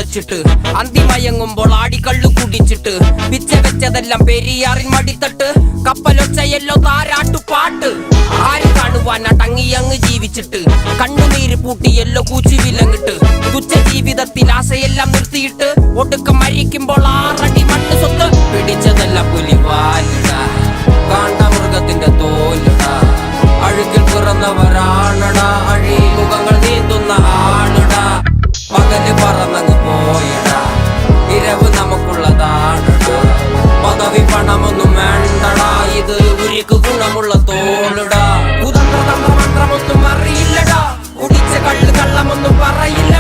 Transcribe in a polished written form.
വച്ചിട്ട് അന്തിമയങ്ങുമ്പോൾ ആടിക്കള്ളു കുടിച്ചിട്ട് പിച്ച വെച്ചതെല്ലാം പെരിയാറിൻ മടിത്തട്ട് കപ്പലൊച്ചയല്ലോ താരാട്ടുപാട്ട് ആര് കാണുവാനാ ടങ്ങിയങ്ങ് ജീവിച്ചിട്ട് കണ്ണുനീര് പൂട്ടിയല്ലോ കൂച്ചി വിലങ്ങിട്ട് തുച്ഛ ജീവിതത്തിൽ ആശയെല്ലാം നിർത്തിയിട്ട് ഒടുക്കം മരിക്കുമ്പോൾ 6 അടി മണ്ണ് സ്വത്ത് പിടിച്ചതെല്ലാം പുലിവാലിട കാണ്ടാമൃഗത്തിന്റെ തോലിട അഴുകിൽ പിറന്നവരാണടാ അഴിമുഖങ്ങൾ നീന്തുന്ന ആളുടാ പകല് പറന്നങ്ങ് പോയിടാ ഇരവ് നമുക്കുള്ളതാണടാ പദവി പണമൊന്നും വേണ്ടടാ ഇത് ഉരുക്ക് ഗുണമുള്ള തോളിടാ കുതന്ത്രതന്ത്രമന്ത്രമൊന്നും അറിയില്ലടാ കുടിച്ച കള്ളമൊന്നും പറയില്ല